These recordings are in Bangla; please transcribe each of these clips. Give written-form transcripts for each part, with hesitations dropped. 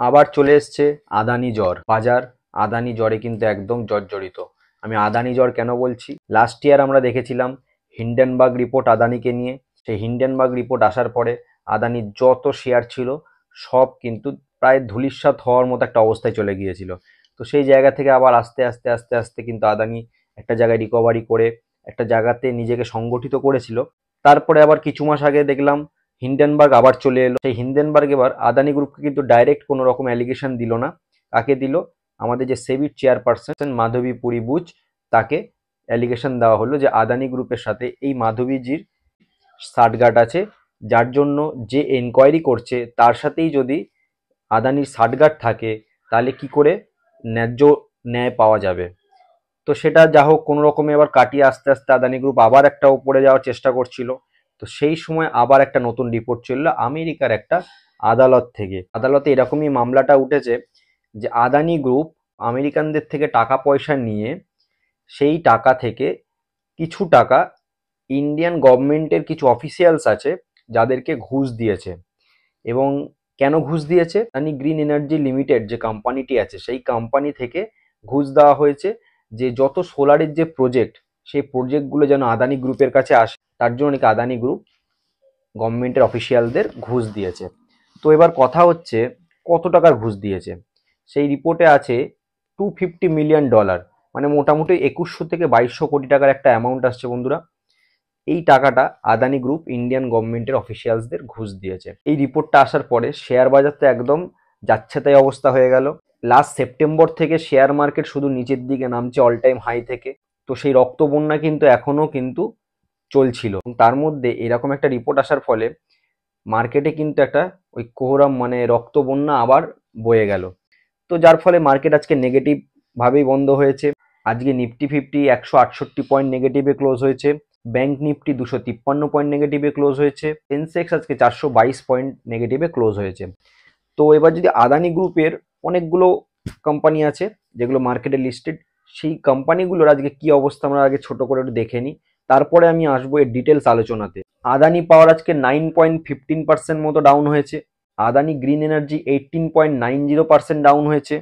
আবার চলে এসছে আদানি জ্বর বাজার। আদানি জ্বরে কিন্তু একদম জর্জরিত। আমি আদানি জ্বর কেন বলছি, লাস্ট ইয়ার আমরা দেখেছিলাম হিন্ডেনবার্গ রিপোর্ট আদানিকে নিয়ে। সেই হিন্ডেনবার্গ রিপোর্ট আসার পরে আদানির যত শেয়ার ছিল সব কিন্তু প্রায় ধূলিসাৎ হওয়ার মতো একটা অবস্থায় চলে গিয়েছিল। তো সেই জায়গা থেকে আবার আস্তে আস্তে আস্তে আস্তে কিন্তু আদানি একটা জায়গায় রিকভারি করে একটা জায়গাতে নিজেকে সংগঠিত করেছিল। তারপরে আবার কিছু মাস আগে দেখলাম হিন্ডেনবার্গ আবার চলে এলো। সেই হিন্ডেনবার্গ এবার আদানি গ্রুপকে কিন্তু ডাইরেক্ট কোনো রকম অ্যালিগেশন দিল না। কাকে দিল? আমাদের যে সেবির চেয়ারপারসন মাধবী পুরী বুচ, তাকে অ্যালিগেশন দেওয়া হলো যে আদানি গ্রুপের সাথে এই মাধবীজির ষাটগাঁট আছে, যার জন্য যে এনকোয়ারি করছে তার সাথেই যদি আদানির ষাটগাঁট থাকে তাহলে কি করে ন্যায্য ন্যায় পাওয়া যাবে। তো সেটা যা হোক কোনো রকমে এবার কাটিয়ে আস্তে আস্তে আদানি গ্রুপ আবার একটা উপরে যাওয়ার চেষ্টা করছিল। তো সেই সময় আবার একটা নতুন রিপোর্ট চললো আমেরিকার একটা আদালত থেকে। আদালতে এরকমই মামলাটা উঠেছে যে আদানি গ্রুপ আমেরিকানদের থেকে টাকা পয়সা নিয়ে সেই টাকা থেকে কিছু টাকা ইন্ডিয়ান গভর্নমেন্টের কিছু অফিসিয়ালস আছে যাদেরকে ঘুষ দিয়েছে। এবং কেন ঘুষ দিয়েছে? আদানি গ্রিন এনার্জি লিমিটেড যে কোম্পানিটি আছে সেই কোম্পানি থেকে ঘুষ দেওয়া হয়েছে যে যত সোলারের যে প্রজেক্ট সেই প্রজেক্টগুলো যেন আদানি গ্রুপের কাছে আসে, তার জন্য নাকি আদানি গ্রুপ গভর্নমেন্টের অফিসিয়ালদের ঘুষ দিয়েছে। তো এবার কথা হচ্ছে কত টাকার ঘুষ দিয়েছে। সেই রিপোর্টে আছে $250 মিলিয়ন, মানে মোটামুটি 2100 থেকে 2200 কোটি টাকার একটা অ্যামাউন্ট আসছে বন্ধুরা। এই টাকাটা আদানি গ্রুপ ইন্ডিয়ান গভর্নমেন্টের অফিসিয়ালসদের ঘুষ দিয়েছে। এই রিপোর্টটা আসার পরে শেয়ার বাজার তো একদম যাচ্ছে তাই অবস্থা হয়ে গেল। লাস্ট সেপ্টেম্বর থেকে শেয়ার মার্কেট শুধু নিচের দিকে নামছে অল টাইম হাই থেকে। তো সেই রক্তবন্যা কিন্তু এখনো কিন্তু চলছিল। তার মধ্যে এরকম একটা রিপোর্ট আসার ফলে মার্কেটে কিন্তু একটা ওই কোহরাম মানে রক্তবন্যা আবার বয়ে গেল। তো যার ফলে মার্কেট আজকে নেগেটিভ ভাবেই বন্ধ হয়েছে। আজকে নিফটি ফিফটি 168 পয়েন্ট নেগেটিভে ক্লোজ হয়েছে। ব্যাংক নিফটি 253 পয়েন্ট নেগেটিভে ক্লোজ হয়েছে। সেন্সেক্স আজকে 422 পয়েন্ট নেগেটিভে ক্লোজ হয়েছে। তো এবার যদি আদানি গ্রুপের অনেকগুলো কোম্পানি আছে যেগুলো মার্কেটে লিস্টেড, সেই কোম্পানিগুলোর আজকে কি অবস্থা আমরা আগে ছোট করে একটু দেখে নিই, তারপরে আমি আসবো এর ডিটেলস আলোচনাতে। আদানি পাওয়ার আজকে 9.15% মতো ডাউন হয়েছে। আদানি গ্রিন এনার্জি 18.90% ডাউন হয়েছে।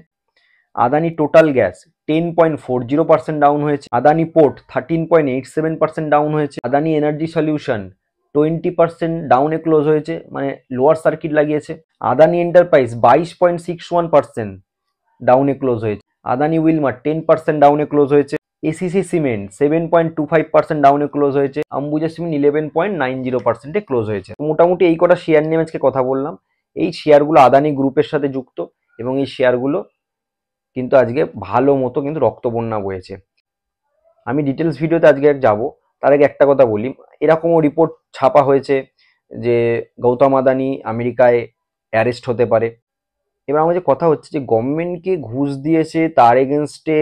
আদানি টোটাল গ্যাস 10.40% ডাউন হয়েছে। আদানি পোর্ট 13.87% ডাউন হয়েছে। আদানি এনার্জি সলিউশন 20% ডাউনে ক্লোজ হয়েছে, মানে লোয়ার সার্কিট লাগিয়েছে। আদানি এন্টারপ্রাইজ 22.61% ডাউনে ক্লোজ হয়েছে। আদানি উইলমার 10% ডাউনে ক্লোজ হয়েছে। এসিসি সিমেন্ট 7.25% ডাউনে ক্লোজ হয়েছে। আম্বুজা সিমেন্ট 11.90%-এ ক্লোজ হয়েছে। মোটামুটি এই কটা শেয়ার নিয়ে আজকে কথা বললাম। এই শেয়ারগুলো আদানি গ্রুপের সাথে যুক্ত এবং এই শেয়ারগুলো কিন্তু আজকে ভালো মতো কিন্তু রক্তবন্যা বয়েছে। আমি ডিটেলস ভিডিওতে আজকে যাব, তার আগে একটা কথা বলি। এরকমও রিপোর্ট ছাপা হয়েছে যে গৌতম আদানি আমেরিকায় অ্যারেস্ট হতে পারে। এবার আমার যে কথা হচ্ছে যে গভর্নমেন্টকে ঘুষ দিয়েছে তার এগেনস্টে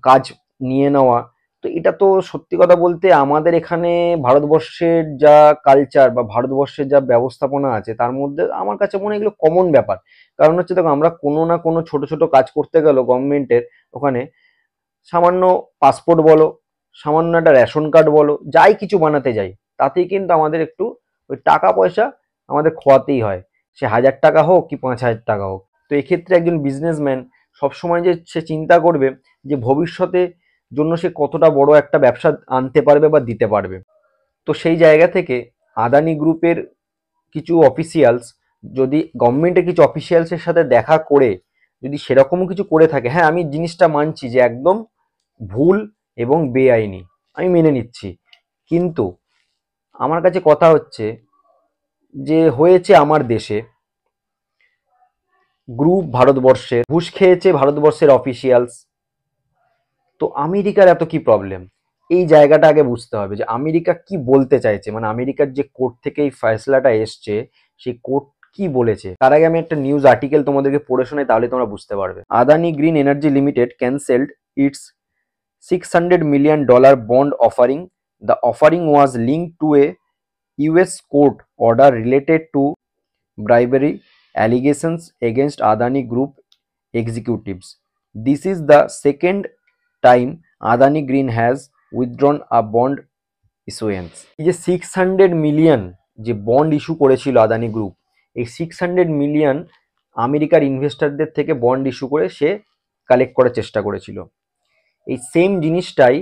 কাজ নিয়ে নেওয়া, তো এটা তো সত্যি কথা বলতে আমাদের এখানে ভারতবর্ষের যা কালচার বা ভারতবর্ষের যা ব্যবস্থাপনা আছে তার মধ্যে আমার কাছে মনে হয় এগুলো কমন ব্যাপার। কারণ হচ্ছে দেখো, আমরা কোনো না কোনো ছোট ছোট কাজ করতে গেলেও গভর্নমেন্টের ওখানে সামান্য পাসপোর্ট বলো, সামান্য একটা রেশন কার্ড বলো, যাই কিছু বানাতে যাই তাতেই কিন্তু আমাদের একটু ওই টাকা পয়সা আমাদের খোয়াতেই হয়, সে 1000 টাকা হোক কি 5000 টাকা হোক। তো এক্ষেত্রে একজন বিজনেসম্যান সবসময় যে সে চিন্তা করবে যে ভবিষ্যতে জন্য সে কতটা বড় একটা ব্যবসা আনতে পারবে বা দিতে পারবে। তো সেই জায়গা থেকে আদানি গ্রুপের কিছু অফিসিয়ালস যদি গভর্নমেন্টের কিছু অফিসিয়ালসের সাথে দেখা করে যদি সেরকমও কিছু করে থাকে, হ্যাঁ আমি জিনিসটা মানছি যে একদম ভুল এবং বেআইনি, আমি মেনে নিচ্ছি। কিন্তু আমার কাছে কথা হচ্ছে যে হয়েছে আমার দেশে গ্রুপ ভারতবর্ষের ঘুষ খেয়েছে ভারতবর্ষের অফিসিয়ালস, তো আমেরিকার এত কি প্রবলেম? এই জায়গাটা আগে বুঝতে হবে যে আমেরিকা কি বলতে চাইছে, মানে আমেরিকার যে কোর্ট থেকে এই ফয়সলাটা এসছে সেই কোর্ট কি বলেছে। তার আগে আমি একটা নিউজ আর্টিকেল তোমাদেরকে পড়ে শোনাই, তাহলে তোমরা বুঝতে পারবে। Adani green energy limited cancelled it's $600 million bond offering. The offering was linked to a US court order related to bribery allegations against Adani Group executives. This is the second time Adani Green has withdrawn a bond issuance. এই যে 600 মিলিয়ন যে বন্ড ইস্যু করেছিল আদানি গ্রুপ, এই 600 মিলিয়ন আমেরিকার ইনভেস্টরদের থেকে বন্ড ইস্যু করে সে কালেক্ট করার চেষ্টা করেছিল। এই সেম জিনিসটাই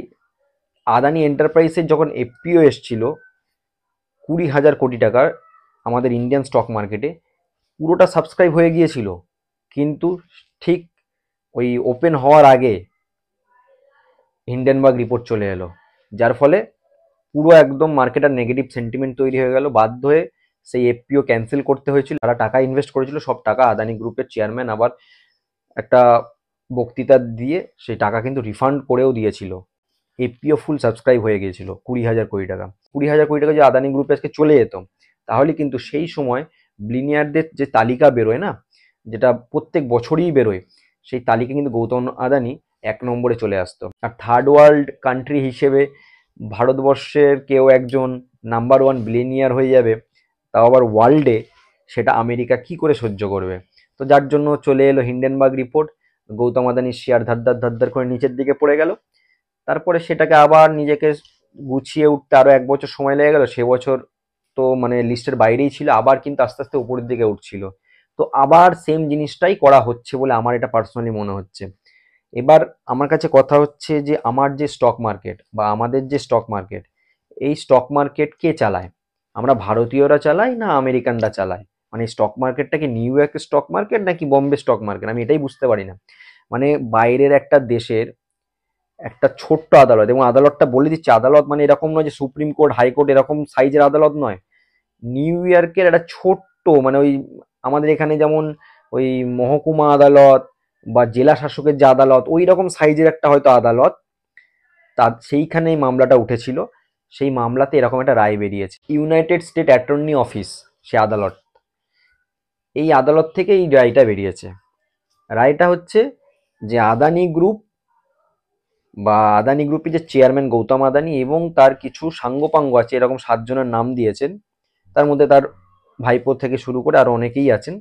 আদানি এন্টারপ্রাইজের যখন এফপিও এসছিল 20,000 কোটি টাকার আমাদের ইন্ডিয়ান স্টক মার্কেটে, পুরোটা সাবস্ক্রাইব হয়ে গিয়েছিল, কিন্তু ঠিক ওই ওপেন হওয়ার আগে হিন্ডেনবার্গ রিপোর্ট চলে এলো, যার ফলে পুরো একদম মার্কেটের নেগেটিভ সেন্টিমেন্ট তৈরি হয়ে গেল। বাধ্য হয়ে সেই এফপিও ক্যান্সেল করতে হয়েছিল। তারা টাকা ইনভেস্ট করেছিল, সব টাকা আদানি গ্রুপের চেয়ারম্যান আবার একটা বক্তৃতা দিয়ে সেই টাকা কিন্তু রিফান্ড করেও দিয়েছিল। এফপিও ফুল সাবস্ক্রাইব হয়ে গিয়েছিল 20,000 কোটি টাকা। 20,000 কোটি টাকা যে আদানি গ্রুপে আজকে চলে যেত, তাহলে কিন্তু সেই সময় বিলিয়নিয়ারদের যে তালিকা বেরোয় না, যেটা প্রত্যেক বছরই বেরোয়, সেই তালিকা কিন্তু গৌতম আদানি 1 নম্বরে চলে আসতো। আর থার্ড ওয়ার্ল্ড কান্ট্রি হিসেবে ভারতবর্ষের কেউ একজন নাম্বার 1 বিলিয়নিয়ার হয়ে যাবে, তাও আবার ওয়ার্ল্ডে, সেটা আমেরিকা কি করে সহ্য করবে? তো যার জন্য চলে এলো হিন্ডেনবার্গ রিপোর্ট। গৌতম আদানির শেয়ার ধার ধার করে নিচের দিকে পড়ে গেল। তারপরে সেটাকে আবার নিজেকে গুছিয়ে উঠতে আরো 1 বছর সময় লেগে গেল। সে বছর তো মানে লিস্টের বাইরেই ছিল, আবার কিন্তু আস্তে আস্তে উপরের দিকে উঠছিল। তো আবার সেম জিনিসটাই করা হচ্ছে বলে আমার এটা পার্সোনালি মনে হচ্ছে। এবার আমার কাছে কথা হচ্ছে যে আমার যে স্টক মার্কেট বা আমাদের যে স্টক মার্কেট, এই স্টক মার্কেট কে চালায়? আমরা ভারতীয়রা চালাই না আমেরিকানরা চালায়? মানে স্টক মার্কেটটা কি নিউ ইয়র্কের স্টক মার্কেট নাকি বোম্বে স্টক মার্কেট? আমি এটাই বুঝতে পারি না। মানে বাইরের একটা দেশের একটা ছোট্ট আদালত, এবং আদালতটা বলে দিচ্ছে আদালত মানে এরকম নয় যে সুপ্রিম কোর্ট হাইকোর্ট এরকম সাইজের আদালত নয়। নিউ ইয়র্কের একটা ছোট্ট, মানে ওই আমাদের এখানে যেমন ওই মহকুমা আদালত বা জেলা শাসকের যে আদালত, ওই রকম সাইজের একটা হয়তো আদালত, তা সেইখানে এই মামলাটা উঠেছিল। সেই মামলাতে এরকম একটা রায় বেরিয়েছে। ইউনাইটেড স্টেট অ্যাটর্নি অফিস, সে আদালত, এই আদালত থেকে এই রায়টা বেরিয়েছে। রায়টা হচ্ছে যে আদানি গ্রুপ বা আদানি গ্রুপের যে চেয়ারম্যান গৌতম আদানি এবং তার কিছু সাঙ্গপাঙ্গ আছে, এরকম 7 জনের নাম দিয়েছেন। তার মধ্যে তার ভাইপো থেকে শুরু করে আরো অনেকেই আছেন।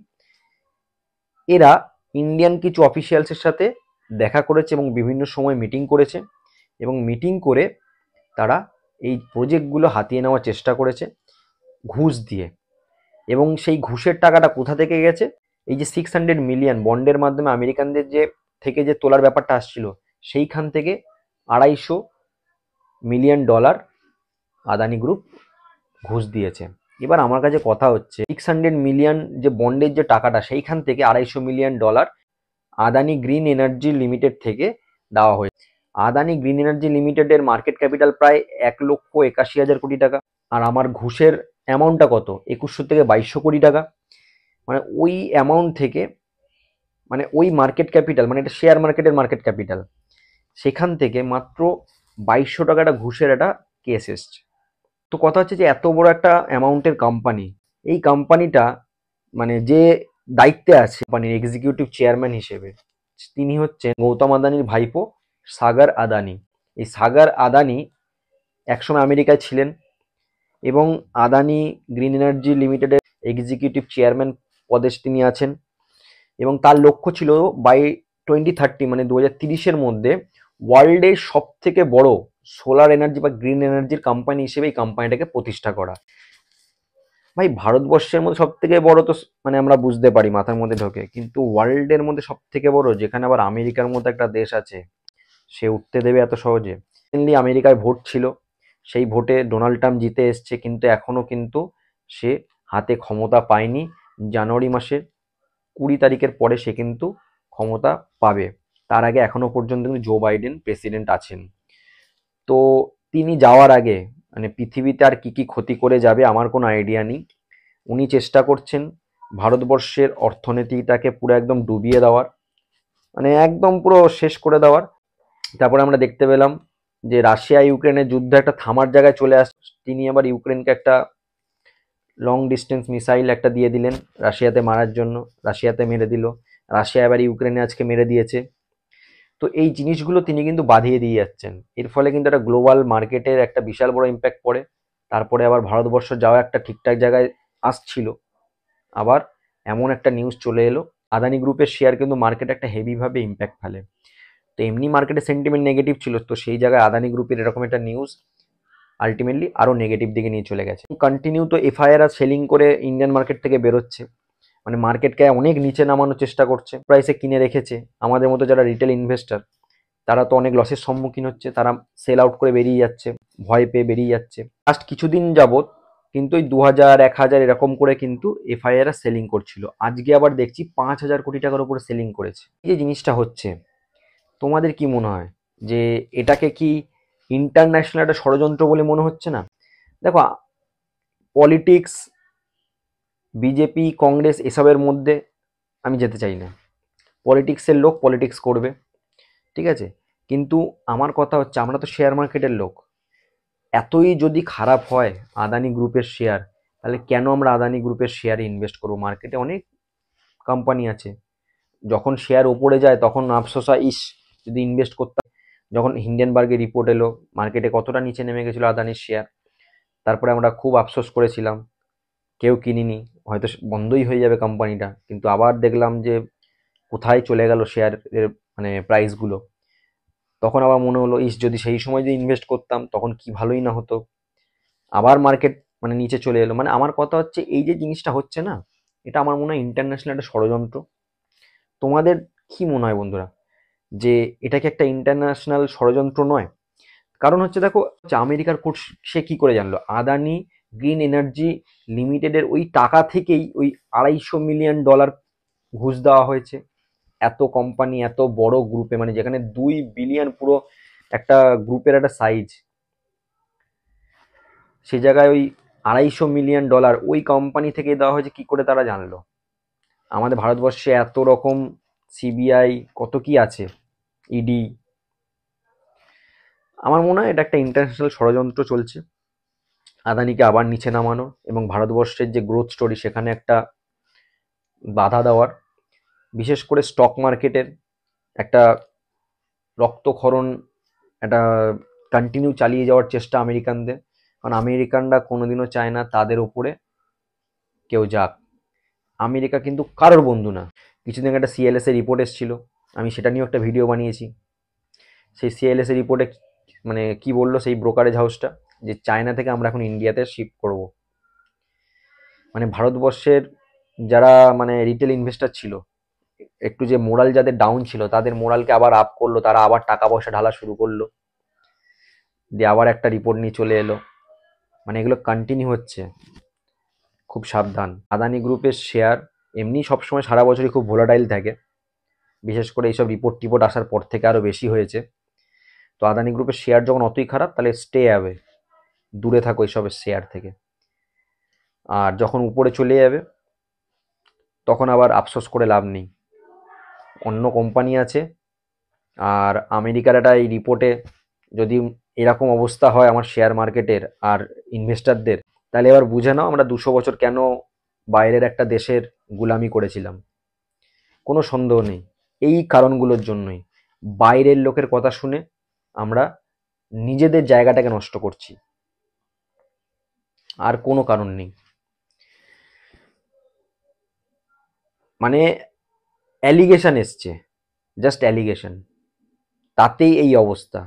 এরা ইন্ডিয়ান কিছু অফিসিয়ালসের সাথে দেখা করেছে এবং বিভিন্ন সময় মিটিং করেছে, এবং মিটিং করে তারা এই প্রজেক্টগুলো হাতিয়ে নেওয়ার চেষ্টা করেছে ঘুষ দিয়ে। এবং সেই ঘুষের টাকাটা কোথা থেকে গেছে? এই যে 600 মিলিয়ন বন্ডের মাধ্যমে আমেরিকানদের যে থেকে যে তোলার ব্যাপারটা আসছিল, সেইখান থেকে $250 মিলিয়ন আদানি গ্রুপ ঘুষ দিয়েছে। এবার আমার কাছে কথা হচ্ছে 600 মিলিয়ন যে বন্ডের যে টাকাটা, সেইখান থেকে $250 million Adani green energy limited থেকে দেওয়া হয়েছে। আদানি গ্রিন এনার্জি লিমিটেডের মার্কেট ক্যাপিটাল প্রায় 1,81,000 কোটি টাকা। আর আমার ঘুষের অ্যামাউন্টটা কত? 2100 থেকে 2200 কোটি টাকা। মানে ওই অ্যামাউন্ট থেকে, মানে ওই মার্কেট ক্যাপিটাল, মানে এটা শেয়ার মার্কেটের মার্কেট ক্যাপিটাল, সেখান থেকে মাত্র 2200 টাকাটা ঘুষের একটা কেস এসছে। তো কথা হচ্ছে যে এত বড় একটা অ্যামাউন্টের কোম্পানি, এই কোম্পানিটা মানে যে দায়িত্বে আছে কোম্পানির এক্সিকিউটিভ চেয়ারম্যান হিসেবে, তিনি হচ্ছেন গৌতম আদানির ভাইপো সাগর আদানি। এই সাগর আদানি একসময় আমেরিকায় ছিলেন এবং আদানি গ্রিন এনার্জি লিমিটেডের এক্সিকিউটিভ চেয়ারম্যান পদে তিনি আছেন, এবং তার লক্ষ্য ছিল বাই 2030 মানে 2030-এর মধ্যে ওয়ার্ল্ডের সব থেকে বড় সোলার এনার্জি বা গ্রিন এনার্জির কোম্পানি হিসেবে এই কোম্পানিটাকে প্রতিষ্ঠা করা। ভাই ভারতবর্ষের মধ্যে সব থেকে বড় তো মানে আমরা বুঝতে পারি মাথার মধ্যে ঢোকে, কিন্তু ওয়ার্ল্ডের মধ্যে সব থেকে বড়, যেখানে আবার আমেরিকার মতো একটা দেশ আছে, সে উঠতে দেবে এত সহজে? রিসেন্টলি আমেরিকায় ভোট ছিল, সেই ভোটে ডোনাল্ড ট্রাম্প জিতে এসছে, কিন্তু এখনো কিন্তু সে হাতে ক্ষমতা পায়নি। জানুয়ারি মাসের 20 তারিখের পরে সে কিন্তু ক্ষমতা পাবে। তার আগে এখনো পর্যন্ত কিন্তু জো বাইডেন প্রেসিডেন্ট আছেন। তো তিনি যাওয়ার আগে মানে পৃথিবীতে আর কি কি ক্ষতি করে যাবে আমার কোনো আইডিয়া নেই। উনি চেষ্টা করছেন ভারতবর্ষের অর্থনীতিটাকে পুরো একদম ডুবিয়ে দেওয়ার, মানে একদম পুরো শেষ করে দেওয়ার। তারপরে আমরা দেখতে পেলাম যে রাশিয়া ইউক্রেনের যুদ্ধ একটা থামার জায়গায় চলে আসছে। তিনি আবার ইউক্রেনকে একটা লং ডিস্টেন্স মিসাইল একটা দিয়ে দিলেন রাশিয়াতে মারার জন্য, রাশিয়াতে মেরে দিল, রাশিয়া এবার ইউক্রেনে আজকে মেরে দিয়েছে। তো এই জিনিসগুলো তিনি কিন্তু বাধিয়ে দিয়ে যাচ্ছেন। এর ফলে কিন্তু একটা গ্লোবাল মার্কেটের একটা বিশাল বড় ইম্প্যাক্ট পড়ে। তারপরে আবার ভারতবর্ষ যাওয়া একটা ঠিকঠাক জায়গায় আসছিল, আবার এমন একটা নিউজ চলে এলো। আদানি গ্রুপের শেয়ার কিন্তু মার্কেটে একটা হেভিভাবে ইম্প্যাক্ট ফেলে। তো এমনি মার্কেটের সেন্টিমেন্ট নেগেটিভ ছিল, তো সেই জায়গায় আদানি গ্রুপের এরকম একটা নিউজ আলটিমেটলি আরও নেগেটিভ দিকে নিয়ে চলে গেছে। কন্টিনিউ তো এফআইআর সেলিং করে ইন্ডিয়ান মার্কেট থেকে বেরোচ্ছে। মানে মার্কেটকে অনেক নিচে নামানোর চেষ্টা করছে, প্রাইসে কিনে রেখেছে। আমাদের মতো যারা রিটেল ইনভেস্টর, তারা তো অনেক লসের সম্মুখীন হচ্ছে, তারা সেল আউট করে বেরিয়ে যাচ্ছে, ভয় পেয়ে বেরিয়ে যাচ্ছে। লাস্ট কিছুদিন যাবৎ কিন্তু ওই 2000 1000 এরকম করে কিন্তু এফআইআর সেলিং করছিল। আজকে আবার দেখছি 5000 কোটি টাকার উপরে সেলিং করেছে। এই যে জিনিসটা হচ্ছে, তোমাদের কি মনে হয় যে এটাকে কি ইন্টারন্যাশনাল একটা ষড়যন্ত্র বলে মনে হচ্ছে না? দেখো, পলিটিক্স, বিজেপি, কংগ্রেস এসবের মধ্যে আমি যেতে চাই না। পলিটিক্সের লোক পলিটিক্স করবে, ঠিক আছে, কিন্তু আমার কথা হচ্ছে আমরা তো শেয়ার মার্কেটের লোক। এতই যদি খারাপ হয় আদানি গ্রুপের শেয়ার, তাহলে কেন আমরা আদানি গ্রুপের শেয়ারে ইনভেস্ট করবো? মার্কেটে অনেক কোম্পানি আছে, যখন শেয়ার ওপরে যায় তখন আফসোস হয়, ইস যদি ইনভেস্ট করতাম। যখন হিন্ডেনবার্গের রিপোর্ট এলো, মার্কেটে কতটা নিচে নেমে গেছিলো আদানির শেয়ার, তারপরে আমরা খুব আফসোস করেছিলাম, কেউ কিনিনি, হয়তো বন্ধই হয়ে যাবে কোম্পানিটা। কিন্তু আবার দেখলাম যে কোথায় চলে গেল শেয়ারের মানে প্রাইসগুলো। তখন আবার মনে হলো, ইস যদি সেই সময় যদি ইনভেস্ট করতাম তখন কি ভালোই না হতো। আবার মার্কেট মানে নিচে চলে এলো। মানে আমার কথা হচ্ছে, এই যে জিনিসটা হচ্ছে না, এটা আমার মনে হয় ইন্টারন্যাশনাল একটা ষড়যন্ত্র। তোমাদের কি মনে হয় বন্ধুরা, যে এটা কি একটা ইন্টারন্যাশনাল ষড়যন্ত্র নয়? কারণ হচ্ছে দেখো, আমেরিকার কোর্ট সে কি করে জানলো আদানি গ্রিন এনার্জি লিমিটেডের ওই টাকা থেকেই ওই $250 মিলিয়ন ঘুষ দেওয়া হয়েছে এত কোম্পানি, এত বড় গ্রুপে, মানে যেখানে 2 বিলিয়ন পুরো একটা গ্রুপের একটা সাইজ, সে জায়গায় ওই $250 মিলিয়ন ওই কোম্পানি থেকে দেওয়া হয়েছে, কি করে তারা জানলো? আমাদের ভারতবর্ষে এত রকম সিবিআই কত কি আছে, ইডি। আমার মনে হয় এটা একটা ইন্টারন্যাশনাল ষড়যন্ত্র চলছে আদানিকে আবার নিচে নামানো, এবং ভারতবর্ষের যে গ্রোথ স্টোরি সেখানে একটা বাধা দেওয়ার। বিশেষ করে স্টক মার্কেটের একটা রক্তক্ষরণ, একটা কন্টিনিউ চালিয়ে যাওয়ার চেষ্টা আমেরিকানদের। কারণ আমেরিকানরা কোনোদিনও চায় না তাদের উপরে কেউ যাক। আমেরিকা কিন্তু কারোর বন্ধু না। কিছুদিন একটা সিএলএস এর রিপোর্ট এসেছিল, আমি সেটা নিয়েও একটা ভিডিও বানিয়েছি। সেই সিএলএস এর রিপোর্টে মানে কি বললো সেই ব্রোকারেজ হাউসটা, যে চায়না থেকে আমরা এখন ইন্ডিয়াতে শিফট করব। মানে ভারতবর্ষের যারা মানে রিটেল ইনভেস্টর ছিল, একটু যে মোরাল যাদের ডাউন ছিল তাদের মোরালকে আবার আপ করলো, তারা আবার টাকা পয়সা ঢালা শুরু করলো, দিয়ে আবার একটা রিপোর্ট নিয়ে চলে এলো। মানে এগুলো কন্টিনিউ হচ্ছে, খুব সাবধান। আদানি গ্রুপের শেয়ার এমনি সবসময় সারা বছরই খুব ভোলাটাইল থাকে, বিশেষ করে এইসব রিপোর্ট টিপোর্ট আসার পর থেকে আরও বেশি হয়েছে। তো আদানি গ্রুপের শেয়ার যখন অতই খারাপ, তাহলে স্টে অ্যাওয়ে, দূরে থাকো এইসবের শেয়ার থেকে। আর যখন উপরে চলে যাবে তখন আবার আফসোস করে লাভ নেই, অন্য কোম্পানি আছে। আর আমেরিকার একটা এই রিপোর্টে যদি এরকম অবস্থা হয় আমার শেয়ার মার্কেটের আর ইনভেস্টারদের, তাহলে এবার বুঝে নাও আমরা 200 বছর কেন বাইরের একটা দেশের গুলামি করেছিলাম। কোনো সন্দেহ নেই, এই কারণগুলোর জন্যই বাইরের লোকের কথা শুনে আমরা নিজেদের জায়গাটাকে নষ্ট করছি, আর কোনো কারণ নেই। মানে অ্যালিগেশন এসছে, জাস্ট অ্যালিগেশন, তাতেই এই অবস্থা।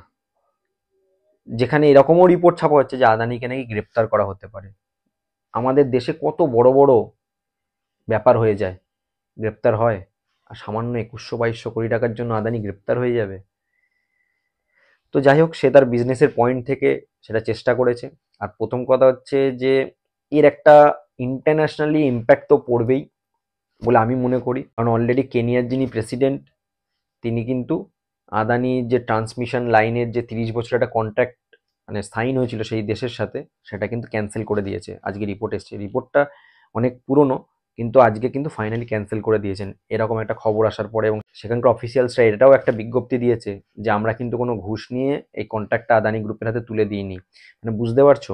যেখানে এরকমও রিপোর্ট ছাপা হচ্ছে যে আদানিকে নাকি গ্রেপ্তার করা হতে পারে। আমাদের দেশে কত বড় বড় ব্যাপার হয়ে যায়, গ্রেপ্তার হয়, আর সামান্য 2100-2200 কোটি টাকার জন্য আদানি গ্রেপ্তার হয়ে যাবে। তো যাই হোক, সে তার বিজনেসের পয়েন্ট থেকে সেটা চেষ্টা করেছে। আর প্রথম কথা হচ্ছে যে এর একটা ইন্টারন্যাশনালি ইম্প্যাক্ট তো পড়বেই বলে আমি মনে করি। কারণ অলরেডি কেনিয়ার যিনি প্রেসিডেন্ট, তিনি কিন্তু আদানির যে ট্রান্সমিশন লাইনের যে 30 বছর একটা কন্ট্রাক্ট মানে সাইন হয়েছিল সেই দেশের সাথে, সেটা কিন্তু ক্যান্সেল করে দিয়েছে। আজকে রিপোর্ট এসছে, রিপোর্টটা অনেক পুরনো, কিন্তু আজকে কিন্তু ফাইনালি ক্যান্সেল করে দিয়েছেন এরকম একটা খবর আসার পরে। এবং সেখানকার অফিসিয়ালসরা এটাও একটা বিজ্ঞপ্তি দিয়েছে যে আমরা কিন্তু কোনো ঘুষ নিয়ে এই কন্ট্রাক্টটা আদানি গ্রুপের হাতে তুলে দিইনি। মানে বুঝতে পারছো,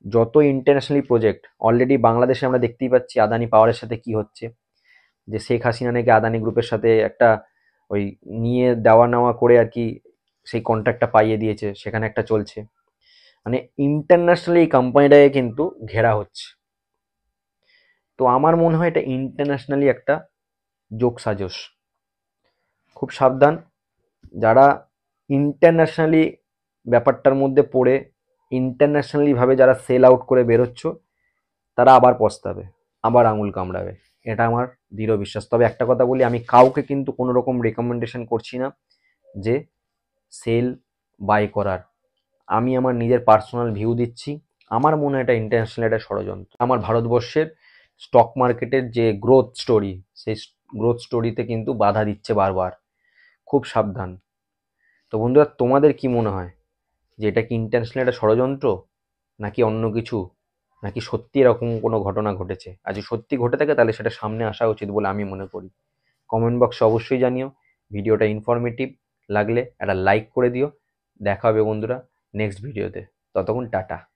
যত ইন্টারন্যাশনালি প্রজেক্ট অলরেডি বাংলাদেশে আমরা দেখতেই পাচ্ছি আদানি পাওয়ারের সাথে কি হচ্ছে, যে শেখ হাসিনা নাকি আদানি গ্রুপের সাথে একটা ওই নিয়ে দেওয়া নেওয়া করে আর কি সেই কন্ট্রাক্টটা পাইয়ে দিয়েছে, সেখানে একটা চলছে। মানে ইন্টারন্যাশনালি এই কোম্পানিটাকে কিন্তু ঘেরা হচ্ছে। তো আমার মনে হয় এটা ইন্টারন্যাশনালি একটা যোগসাজশ। খুব সাবধান যারা ইন্টারন্যাশনালি ব্যাপারটার মধ্যে পড়ে ইন্টারন্যাশনালি ভাবে যারা সেল আউট করে বেরোচ্ছ, তারা আবার পস্তাবে, আবার আঙুল কামড়াবে। এটা আমার দৃঢ় বিশ্বাস। তবে একটা কথা বলি, আমি কাউকে কিন্তু কোনো রকম রেকমেন্ডেশন করছি না যে সেল বাই করার। আমি আমার নিজের পার্সোনাল ভিউ দিচ্ছি। আমার মনে হয় এটা ইন্টারন্যাশনাল একটা ষড়যন্ত্র। আমার ভারতবর্ষের স্টক মার্কেটের যে গ্রোথ স্টোরি, সেই গ্রোথ স্টোরিতে কিন্তু বাধা দিচ্ছে বারবার। খুব সাবধান। তো বন্ধুরা, তোমাদের কি মনে হয় যে এটা কি ইন্টারন্যাশনাল একটা ষড়যন্ত্র, নাকি অন্য কিছু, নাকি সত্যি এরকম কোনো ঘটনা ঘটেছে? আর যদি সত্যি ঘটে থাকে তাহলে সেটা সামনে আসা উচিত বলে আমি মনে করি। কমেন্ট বক্সে অবশ্যই জানিও। ভিডিওটা ইনফরমেটিভ লাগলে একটা লাইক করে দিও। দেখা হবে বন্ধুরা নেক্সট ভিডিওতে। ততক্ষণ টাটা।